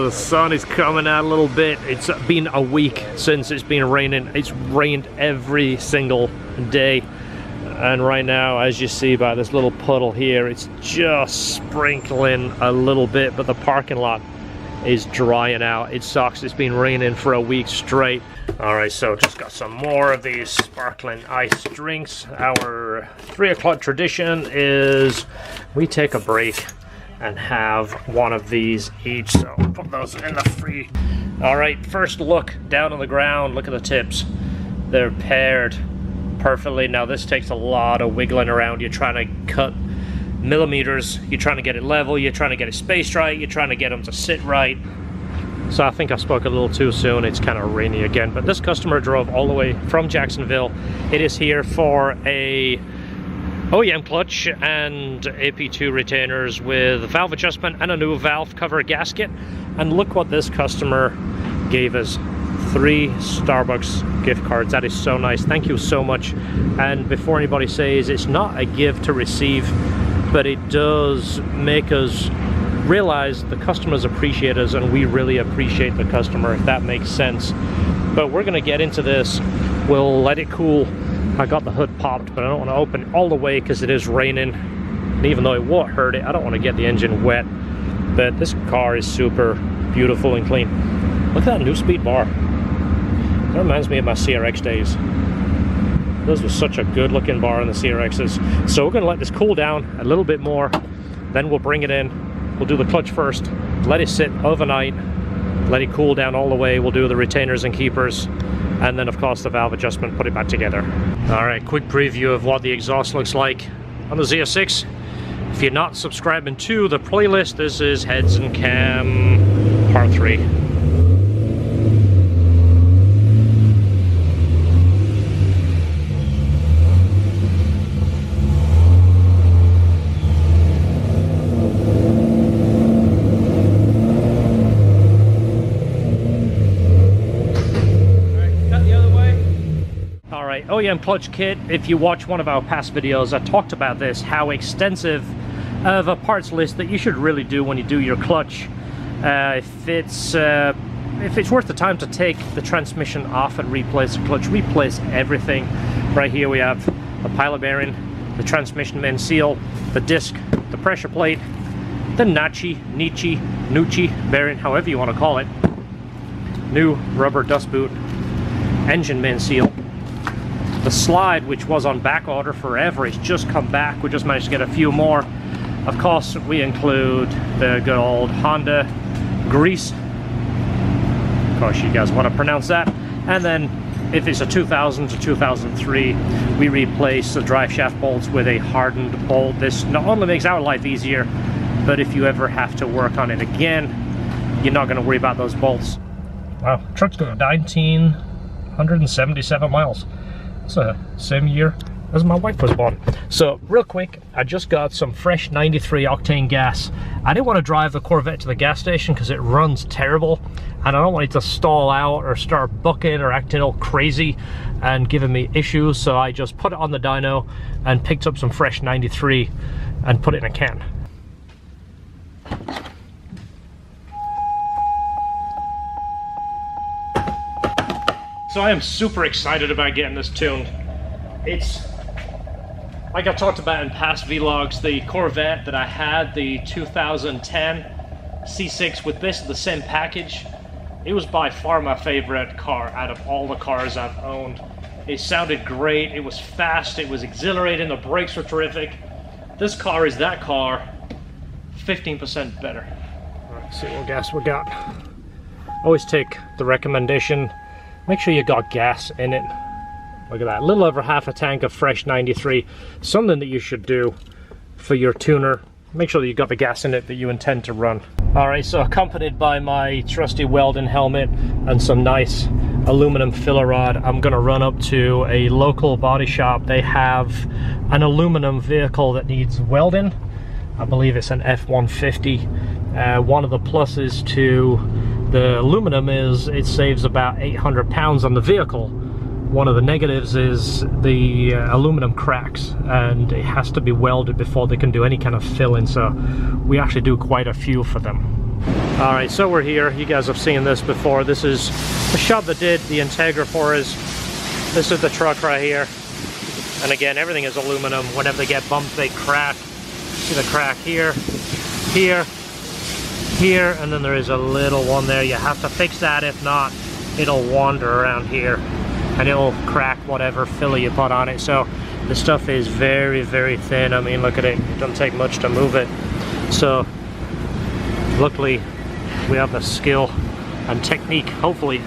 So the sun is coming out a little bit. It's been a week since it's been raining. It's rained every single day. And right now, as you see by this little puddle here, it's just sprinkling a little bit, but the parking lot is drying out. It sucks. It's been raining for a week straight. All right, so just got some more of these sparkling ice drinks. Our 3 o'clock tradition is we take a break and have one of these each. So put those in the free. All right, first look down on the ground. Look at the tips. They're paired perfectly. Now this takes a lot of wiggling around. You're trying to cut millimeters. You're trying to get it level. You're trying to get it spaced right. You're trying to get them to sit right. So I think I spoke a little too soon. It's kind of rainy again, but this customer drove all the way from Jacksonville. It is here for a OEM clutch and AP2 retainers with valve adjustment and a new valve cover gasket. And look what this customer gave us. 3 Starbucks gift cards. That is so nice. Thank you so much. And before anybody says, it's not a give to receive, but it does make us realize the customers appreciate us, and we really appreciate the customer, if that makes sense. But we're going to get into this. We'll let it cool. I got the hood popped, but I don't want to open it all the way because it is raining. And even though it won't hurt it, I don't want to get the engine wet. But this car is super beautiful and clean. Look at that new speed bar. That reminds me of my CRX days. Those were such a good looking bar on the CRXs. So we're going to let this cool down a little bit more. Then we'll bring it in. We'll do the clutch first. Let it sit overnight. Let it cool down all the way. We'll do the retainers and keepers. And then of course the valve adjustment, put it back together. All right, quick preview of what the exhaust looks like on the Z06. If you're not subscribing to the playlist, this is Heads and Cam Part 3. OEM clutch kit. If you watch one of our past videos, I talked about this, how extensive of a parts list that you should really do when you do your clutch. If it's worth the time to take the transmission off and replace the clutch, replace everything. Right here we have the pilot bearing, the transmission main seal, the disc, the pressure plate, the Nucci bearing, however you want to call it, new rubber dust boot, engine main seal. The slide, which was on back order forever, it's just come back. We just managed to get a few more. Of course, we include the good old Honda grease. Of course, you guys want to pronounce that. And then, if it's a 2000 to 2003, we replace the drive shaft bolts with a hardened bolt. This not only makes our life easier, but if you ever have to work on it again, you're not going to worry about those bolts. Wow, truck's got 1,977 miles. It's the same year as my wife was born. So real quick, I just got some fresh 93 octane gas. I didn't want to drive the Corvette to the gas station because it runs terrible, and I don't want it to stall out or start bucking or acting all crazy and giving me issues. So I just put it on the dyno and picked up some fresh 93 and put it in a can. So I am super excited about getting this tuned. It's, like I talked about in past vlogs, the Corvette that I had, the 2010 C6 with this, the same package. It was by far my favorite car out of all the cars I've owned. It sounded great, it was fast, it was exhilarating, the brakes were terrific. This car is that car, 15% better. All right, see what gas we got. Always take the recommendation. Make sure you got gas in it. Look at that, a little over half a tank of fresh 93. Something that you should do for your tuner. Make sure that you got the gas in it that you intend to run. All right, so accompanied by my trusty Welding helmet and some nice aluminum filler rod, I'm gonna run up to a local body shop. They have an aluminum vehicle that needs welding. I believe it's an F-150. One of the pluses to the aluminum is it saves about 800 pounds on the vehicle. One of the negatives is the aluminum cracks, and it has to be welded before they can do any kind of filling, so we actually do quite a few for them. All right, so we're here. You guys have seen this before. This is the shop that did the Integra for us. This is the truck right here. And again, everything is aluminum. Whenever they get bumped, they crack. See the crack here, here, here, and then there is a little one there. You have to fix that. If not, it'll wander around here and it'll crack whatever filler you put on it. So the stuff is very, very thin. I mean, look at it. It doesn't take much to move it. So luckily, we have the skill and technique. Hopefully,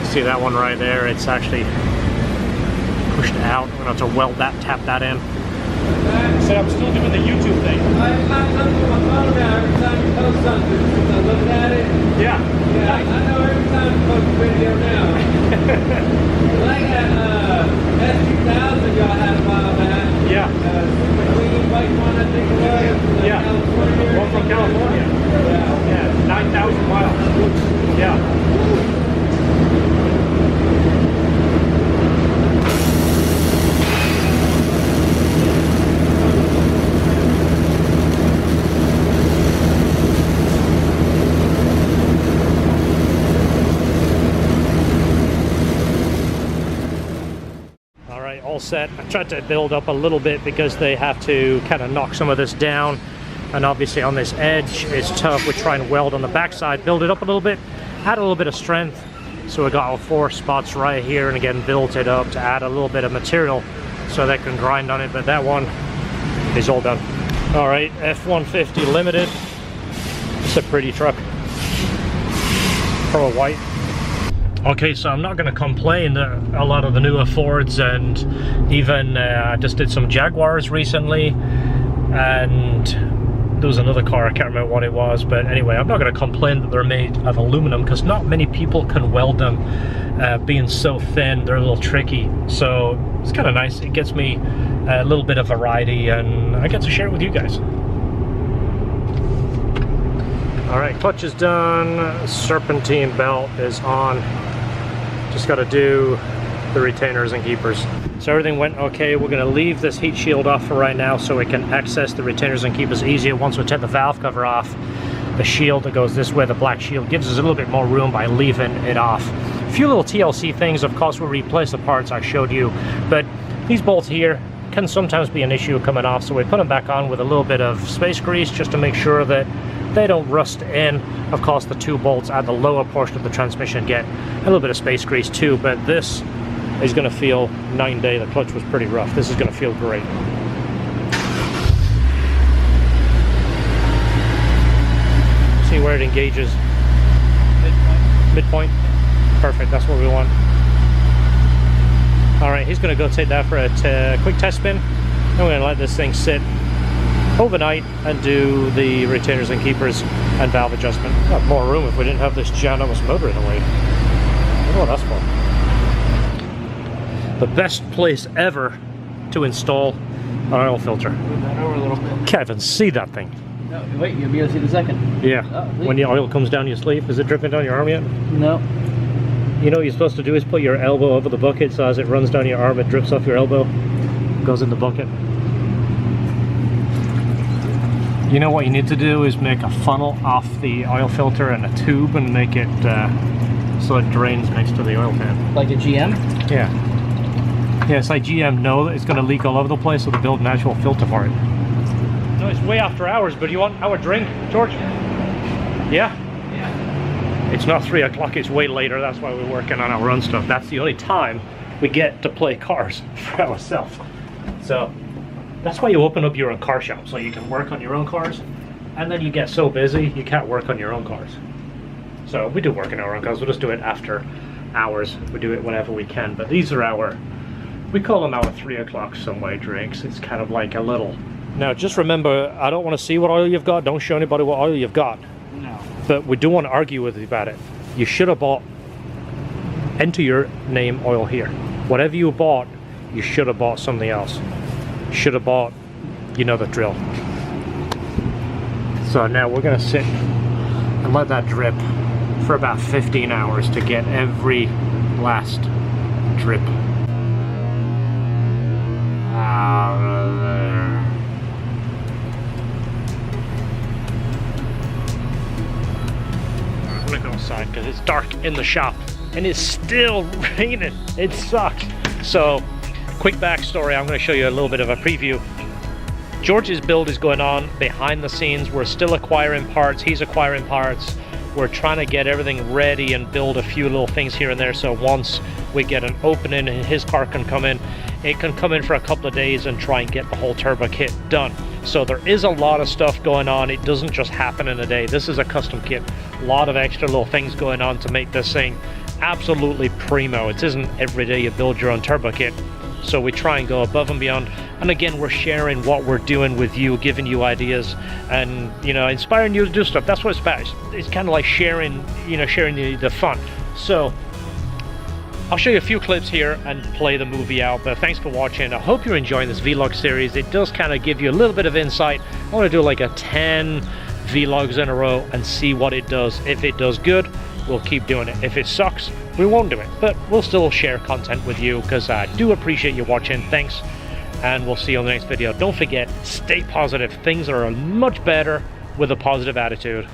see that one right there? It's actually pushed out. We're gonna have to weld that, tap that in. So I'm still doing the YouTube thing. I'm looking at my phone now every time you post something. I'm looking at it. Yeah. Yeah, nice. I know every time you post a video now. Like that S2000 y'all had a while back. Yeah. Super clean white one, I think it was. Yeah. California. One from California. Yeah. Yeah, 9,000 miles. Yeah. All set. I tried to build up a little bit because they have to kind of knock some of this down, and obviously on this edge it's tough. We try and weld on the backside, build it up a little bit, add a little bit of strength. So we got our 4 spots right here, and again built it up to add a little bit of material so they can grind on it. But that one is all done. All right, F-150 Limited. It's a pretty truck, pearl white. Okay, so I'm not going to complain that a lot of the newer Fords, and even I just did some Jaguars recently, and there was another car, I can't remember what it was, but anyway, I'm not going to complain that they're made of aluminum because not many people can weld them. Being so thin, they're a little tricky, so it's kind of nice. It gets me a little bit of variety, and I get to share it with you guys. All right, clutch is done, serpentine belt is on. Just got to do the retainers and keepers. So everything went okay. We're going to leave this heat shield off for right now so we can access the retainers and keepers easier. Once we take the valve cover off, the shield that goes this way, the black shield, gives us a little bit more room by leaving it off. A few little TLC things, of course, we'll replace the parts I showed you, but these bolts here can sometimes be an issue coming off, so we put them back on with a little bit of space grease just to make sure that they don't rust in. Of course, the 2 bolts at the lower portion of the transmission get a little bit of space grease too, but this is going to feel night and day. The clutch was pretty rough. This is going to feel great. See where it engages. Midpoint. Perfect, that's what we want. All right, he's going to go take that for a quick test spin. I'm going to let this thing sit overnight and do the retainers and keepers and valve adjustment. Got more room if we didn't have this ginormous motor in the way. Oh, that's fun. The best place ever to install an oil filter. Move that over a little bit. Can't even see that thing. No, wait, you'll be able to see the second. Yeah. Oh, when the oil comes down your sleeve, is it dripping down your arm yet? No. You know what you're supposed to do is put your elbow over the bucket, so as it runs down your arm, it drips off your elbow, goes in the bucket. You know what you need to do is make a funnel off the oil filter and a tube and make it so it drains next to the oil pan. Like a GM? Yeah. Yeah, it's like GM know that it's going to leak all over the place, so they build an actual filter for it. No, it's way after hours, but you want our drink, George? Yeah? Yeah. It's not 3 o'clock, it's way later. That's why we're working on our own stuff. That's the only time we get to play cars for ourselves. So that's why you open up your own car shop, so you can work on your own cars, and then you get so busy you can't work on your own cars. So we do work on our own cars, we'll just do it after hours. We do it whenever we can, but these are our, we call them our 3 o'clock some way drinks. It's kind of like a little. Now just remember, I don't want to see what oil you've got. Don't show anybody what oil you've got. No. But we do want to argue with you about it. You should have bought, enter your name oil here. Whatever you bought, you should have bought something else. Should have bought, you know the drill. So now we're gonna sit and let that drip for about 15 hours to get every last drip out of there. outside, it's dark in the shop, and it's still raining. It sucks. So, quick backstory, I'm going to show you a little bit of a preview. George's build is going on behind the scenes. We're still acquiring parts, he's acquiring parts. We're trying to get everything ready and build a few little things here and there, so once we get an opening and his car can come in, it can come in for a couple of days and try and get the whole turbo kit done. So there is a lot of stuff going on. It doesn't just happen in a day. This is a custom kit. A lot of extra little things going on to make this thing absolutely primo. It isn't every day you build your own turbo kit. So we try and go above and beyond. And again, we're sharing what we're doing with you, giving you ideas and, you know, inspiring you to do stuff. That's what it's about. It's kind of like sharing, you know, sharing the fun. So I'll show you a few clips here and play the movie out, but thanks for watching. I hope you're enjoying this vlog series. It does kind of give you a little bit of insight. I want to do like a 10 vlogs in a row and see what it does. If it does good, we'll keep doing it. If it sucks, we won't do it, but we'll still share content with you because I do appreciate you watching. Thanks, and we'll see you on the next video. Don't forget, stay positive. Things are much better with a positive attitude.